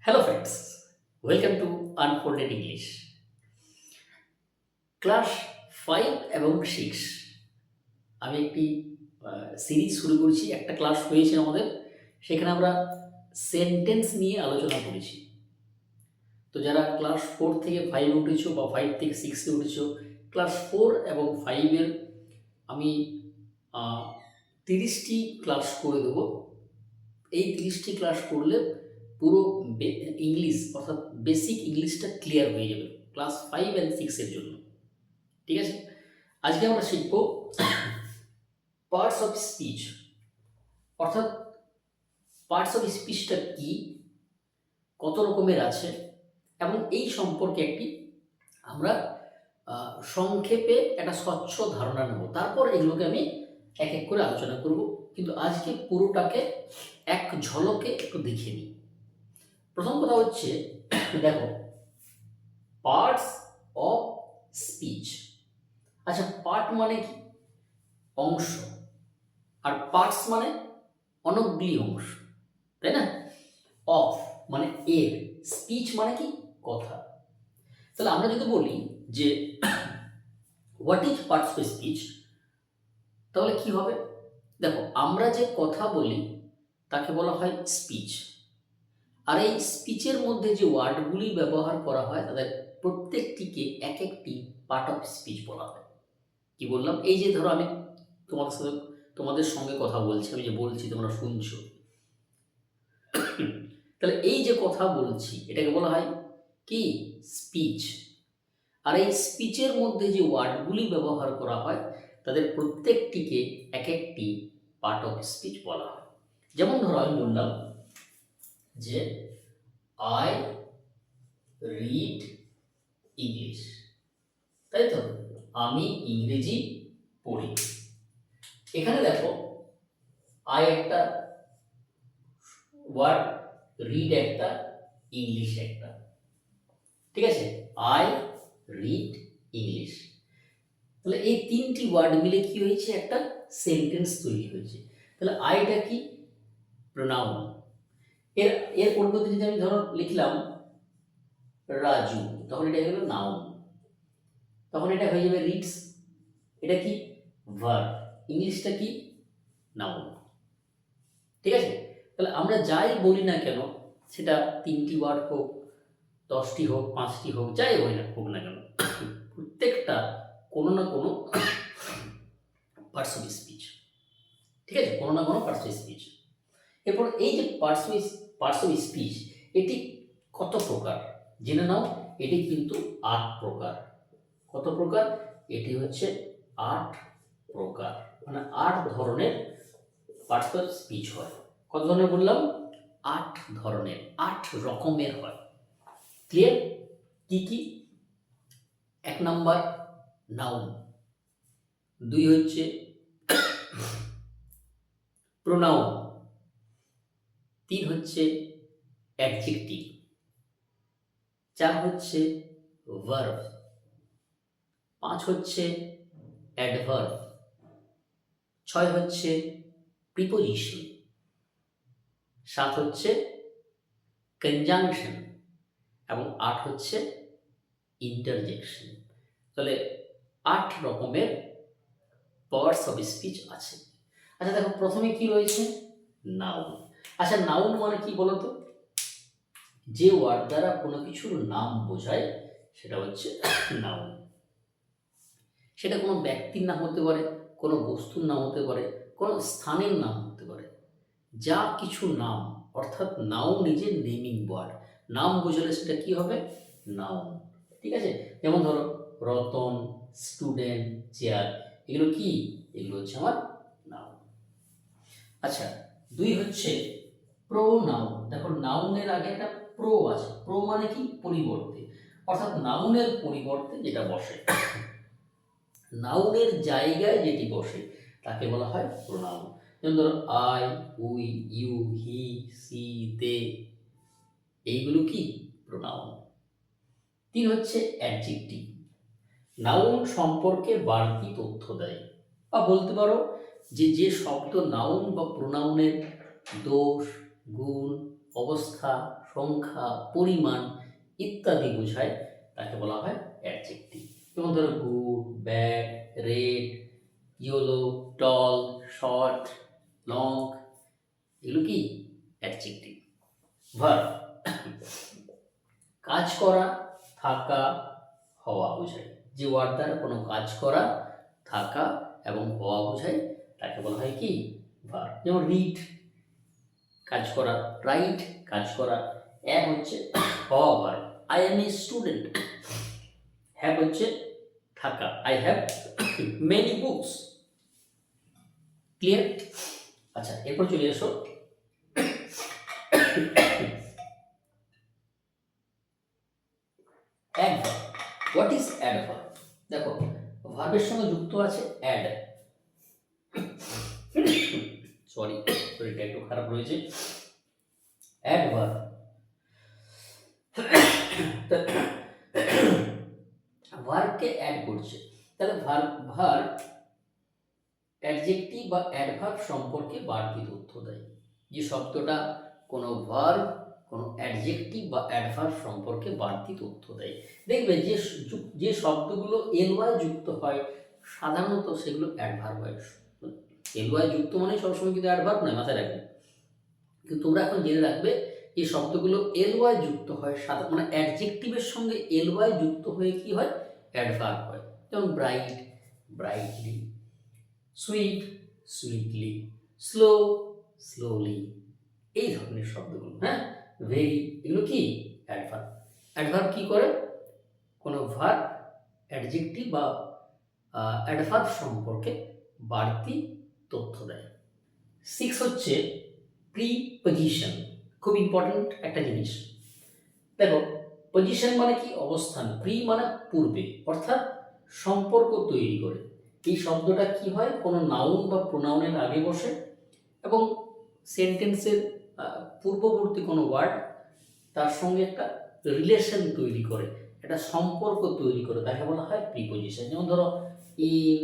Hello friends, welcome to unfolded English. Class 5 এবং 6 আমি একটি সিরিজ শুরু করেছি। একটা ক্লাস হয়েছে আমাদের, সেখানে আমরা সেন্টেন্স নিয়ে আলোচনা করেছি। তো যারা ক্লাস 4 থেকে 5 উঠেছো বা 5 থেকে 6-এ উঠেছো, ক্লাস 4 এবং 5-এর আমি 30টি ক্লাস করে দেবো। এই 30টি ক্লাস করলে পুরো ইংলিশ অর্থাৎ বেসিক ইংলিশটা ক্লিয়ার হয়ে যাবে ক্লাস 5 অ্যান্ড 6-এর জন্য। ঠিক আছে, আজকে আমরা শিখব পার্টস অফ স্পিচ, অর্থাৎ পার্টস অফ স্পিচটা কি, কত রকমের আছে, এবং এই সম্পর্কে একটি আমরা সংক্ষেপে একটা স্বচ্ছ ধারণা নেব। তারপর এগুলোকে আমি এক এক করে আলোচনা করব, কিন্তু আজকে পুরোটাকে এক ঝলকে একটু দেখে নিই। প্রথম কথা হচ্ছে, দেখো, পার্টস অফ স্পিচ। আচ্ছা, পার্ট মানে কি? অংশ। আর পার্টস মানে অনেকগুলি অংশ, তাই না? অফ মানে এর, স্পিচ মানে কি? কথা। তাহলে আমরা যদি বলি যে what is parts of speech, তাহলে কি হবে? দেখো, আমরা যে কথা বলি তাকে বলা হয় স্পিচ। আর এই স্পিচের মধ্যে যে ওয়ার্ডগুলি ব্যবহার করা হয় তাদের প্রত্যেকটিকে এক একটি পার্ট অফ স্পিচ বলা হয়। কি বললাম? এই যে ধরো আমি তোমাদের সঙ্গে কথা বলছি, আমি যে বলছি তোমরা শুনছো, তাহলে এই যে কথা বলছি এটাকে বলা হয় কি? স্পিচ। আর এই স্পিচের মধ্যে যে ওয়ার্ডগুলি ব্যবহার করা হয় তাদের প্রত্যেকটিকে এক একটি পার্ট অফ স্পিচ বলা হয়। যেমন ধরো আমি বললাম যে আই রিড ইংলিশ, তাই তো? আমি ইংরেজি পড়ি। এখানে দেখো, আই একটা ওয়ার্ড, রিড একটা, ইংলিশ একটা। ঠিক আছে, আই রিড ইংলিশ। তাহলে এই তিনটি ওয়ার্ড মিলে কি হয়েছে? একটা সেন্টেন্স তৈরি হয়েছে। তাহলে আইটা কি? প্রোনাউন। এর এর পরিবর্তে যদি আমি ধরো লিখলাম রাজু, তখন এটা হয়ে গেল নাউন। তখন এটা হয়ে যাবে রিডস। এটা কি? ভার্ব। ইংলিশটা কি? নাউন। ঠিক আছে, তাহলে আমরা যাই বলি না কেন, সেটা 3টি ওয়ার্ড হোক, 10টি হোক, 5টি হোক, যাই হয় না হোক না কেন, প্রত্যেকটা কোনো না কোনো পার্টস অফ স্পিচ। ঠিক আছে, কোনো না কোনো পার্টস অফ স্পিচ। এরপর এই যে পার্টস অফ স্পিচ, এটি কত প্রকার জেনে নাও। এটি কিন্তু 8 প্রকার। কত প্রকার? এটি হচ্ছে 8 প্রকার, মানে 8 ধরনের পার্টস অফ স্পিচ হয়। কত ধরনের বললাম? 8 ধরনের, 8 রকমের হয়। ক্লিয়ার? কি কি? 1 নাম্বার নাউন, 2 হচ্ছে প্রোনাউন, 3 হচ্ছে অ্যাডজেক্টিভ, 4 হচ্ছে ভার্ব, 5 হচ্ছে অ্যাডভার্ব, 6 হচ্ছে প্রিপোজিশন, 7 হচ্ছে কনজাংশন, এবং 8 হচ্ছে ইন্টারজেকশন। তাহলে 8 রকমের পার্টস অফ স্পিচ আছে। আচ্ছা দেখো, প্রথমে কি রয়েছে? নাউন। আচ্ছা, নাউন মানে কি বলতো? যে ওয়ার্ড দ্বারা কোনো কিছুর নাম বোঝায় সেটা হচ্ছে নাউন। সেটা কোনো ব্যক্তির নাম হতে পারে, কোনো বস্তুর নাম হতে পারে, কোনো স্থানের নাম হতে পারে। যা কিছু নাম, অর্থাৎ noun is a naming word. নাম বোঝালে সেটা কি হবে? নাউন। ঠিক আছে, যেমন ধরো রতন, স্টুডেন্ট, চেয়ার, এগুলো কি? এগুলো হচ্ছে আমার নাউন। আচ্ছা, 2 হচ্ছে প্রোনাউন। দেখো, নাউনের আগে একটা প্রো আছে। প্রো মানে কি? পরিবর্তে, অর্থাৎ নাউনের পরিবর্তে যেটা বসে, নাউনের জায়গায় যেটি বসে তাকে বলা হয় প্রোনাউন। যেমন ধরো I, we, you, he, she, they, এইগুলো কি? প্রোনাউন। 3 হচ্ছে অ্যাডজেক্টিভ। নাউন সম্পর্কে বাড়তি তথ্য দেয়, বা বলতে পারো যে যে শব্দ নাউন বা প্রোনাউনের দোষ, গুণ, অবস্থা, সংখ্যা, পরিমাণ ইত্যাদি বোঝায় তাকে বলা হয় অ্যাডজেক্টিভ। যেমন ধরো গুড, ব্যাড, রেড, ইয়েলো, টল, শর্ট, লং, এগুলো কি অ্যাডজেক্টিভ। ভার্ব কাজ করা, থাকা, হওয়া বোঝায়। যে ওয়ার্ড দ্বারা কোনো কাজ করা, থাকা এবং হওয়া বোঝায় তাকে বলা হয় কি ভার্ব। যেমন রিড কাজ করা, রাইট কাজ করা, এক হচ্ছে হওয়া verb. I M a student, have হচ্ছে থাকা, I have many books. Clear? আচ্ছা, এরপর চলে এসো অ্যাডভার্ব। What is adverb? দেখো, ভার্বের সঙ্গে যুক্ত আছে অ্যাড। সরি, শরীরটা একটু খারাপ রয়েছে। অ্যাডভার্ব ভার্বকে অ্যাড করছে। তাহলে ভার্ব অ্যাডজেক্টিভ বা অ্যাডভার্ব সম্পর্কে বাড়তি তথ্য দেয়। যে শব্দটা কোনো ভার্ব কোনো অ্যাডজেক্টিভ বা অ্যাডভার্ব সম্পর্কে বাড়তি তথ্য দেয়। দেখবে যে শব্দগুলো এলওয়াই যুক্ত হয় সাধারণত সেগুলো অ্যাডভার্ব হয়। এলওয়াই যুক্ত মানে সবসময় কিন্তু অ্যাডভার্ব নয়, মাথায় রাখবে। কিন্তু তোমরা এখন জেনে রাখবে এই শব্দগুলো এলওয়াই যুক্ত হয় মানে অ্যাডজেক্টিভের সঙ্গে এলওয়াই যুক্ত হয়ে কি হয়, অ্যাডভার্ব হয়। যেমন bright, brightly, sweet, sweetly, slow, slowly, এই ধরনের শব্দগুলো। হ্যাঁ, ভেরি, এগুলো কি অ্যাডভার্ব। অ্যাডভার্ব কি করে, কোনো ভার্ব অ্যাডজেক্টিভ বা অ্যাডভার্ব সম্পর্কে বাড়তি তথ্য দেয়। 6 হচ্ছে প্রিপজিশন। খুব ইম্পর্টেন্ট একটা জিনিস। দেখো, পজিশন মানে কি, অবস্থান। প্রি মানে পূর্বে, অর্থাৎ সম্পর্ক তৈরি করে। এই শব্দটা কি হয়, কোনো নাউন বা প্রোনাউনের আগে বসে এবং সেন্টেন্সের পূর্ববর্তী কোনো ওয়ার্ড তার সঙ্গে একটা রিলেশন তৈরি করে, একটা সম্পর্ক তৈরি করে, তাকে বলা হয় প্রিপজিশন। যেমন ধরো in,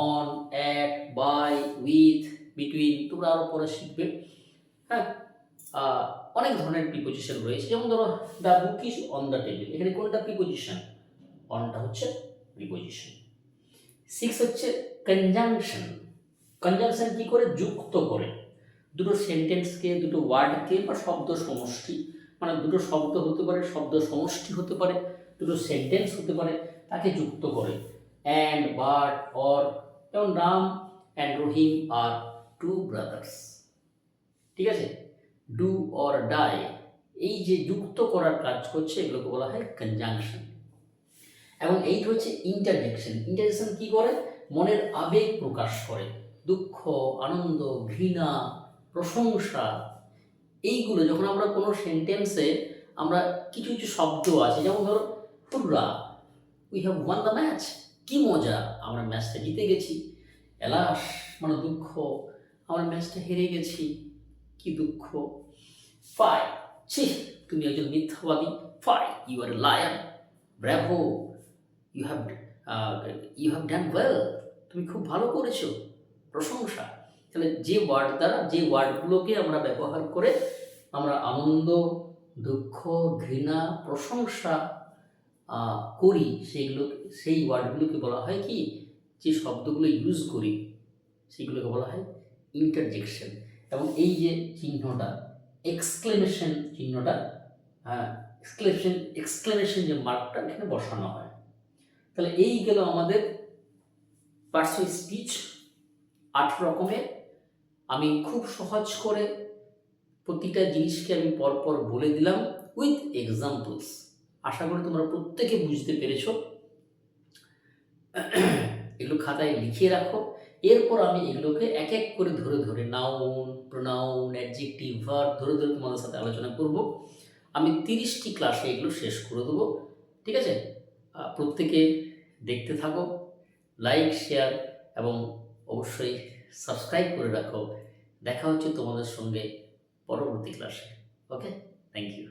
on, at, by, with, between, তোমরা আরও পরে শিখবে। হ্যাঁ, অনেক ধরনের প্রিপজিশন রয়েছে। যেমন ধরো the book is on the table, এখানে কোনটা প্রিপজিশন, অনটা হচ্ছে প্রিপজিশন। 6 হচ্ছে কনজাংশন। কনজাংশন কি করে, যুক্ত করে দুটো সেন্টেন্সকে, দুটো ওয়ার্ডকে বা শব্দ সমষ্টি, মানে দুটো শব্দ হতে পারে, শব্দ সমষ্টি হতে পারে, দুটো সেন্টেন্স হতে পারে, তাকে যুক্ত করে। অ্যান্ড, বাট, অর, যেমন Ram and Rahim are two brothers. ঠিক আছে, ডু অর ডাই, এই যে যুক্ত করার কাজ করছে এগুলোকে বলা হয় কনজাংশন। এবং এই হচ্ছে ইন্টারজেকশন। ইন্টারজেকশন কি করে, মনের আবেগ প্রকাশ করে, দুঃখ, আনন্দ, ঘৃণা, প্রশংসা, এইগুলো যখন আমরা কোনো সেন্টেন্সে আমরা কিছু কিছু শব্দ আছে, যেমন ধরো হুররা, we have one the match, কি মজা, আমরা ম্যাচটা জিতে গেছি। এলাস মানে দুঃখ, আমরা ম্যাচটা হেরে গেছি, কি দুঃখ। ফাই, ছি তুমি একজন মিথ্যাবাদী, fie you are a liar. Bravo, you have done well, তুমি খুব ভালো করেছো, প্রশংসা। তাহলে যে ওয়ার্ড দ্বারা, যে ওয়ার্ডগুলোকে আমরা ব্যবহার করে আমরা আনন্দ, দুঃখ, ঘৃণা, প্রশংসা করি, সেই ওয়ার্ডগুলোকে বলা হয় কি, যে শব্দগুলো ইউজ করি সেগুলোকে বলা হয় ইন্টারজেকশন। এবং এই যে চিহ্নটা, এক্সক্লেমেশন চিহ্নটা, এক্সক্লেমেশন যে মার্কটা এখানে বসানো হয়। তাহলে এই গেল আমাদের পার্সোনাল স্পিচ 8 রকমের। আমি খুব সহজ করে প্রতিটা জিনিসকে আমি পরপর বলে দিলাম উইথ এক্সাম্পলস। আশা করি তোমরা প্রত্যেকে বুঝতে পেরেছ। এগুলো খাতায় লিখিয়ে রাখো। এরপর আমি এগুলোকে এক এক করে ধরে ধরে নাউন, প্রোনাউন, অ্যাডজেক্টিভ, ভার্ব ধরে ধরে তোমাদের সাথে আলোচনা করব। আমি 30টি ক্লাসে এগুলো শেষ করে দেবো। ঠিক আছে, প্রত্যেকে দেখতে থাকো, লাইক, শেয়ার এবং অবশ্যই সাবস্ক্রাইব করে রাখো। দেখা হচ্ছে তোমাদের সঙ্গে পরবর্তী ক্লাসে। ওকে, থ্যাংক ইউ।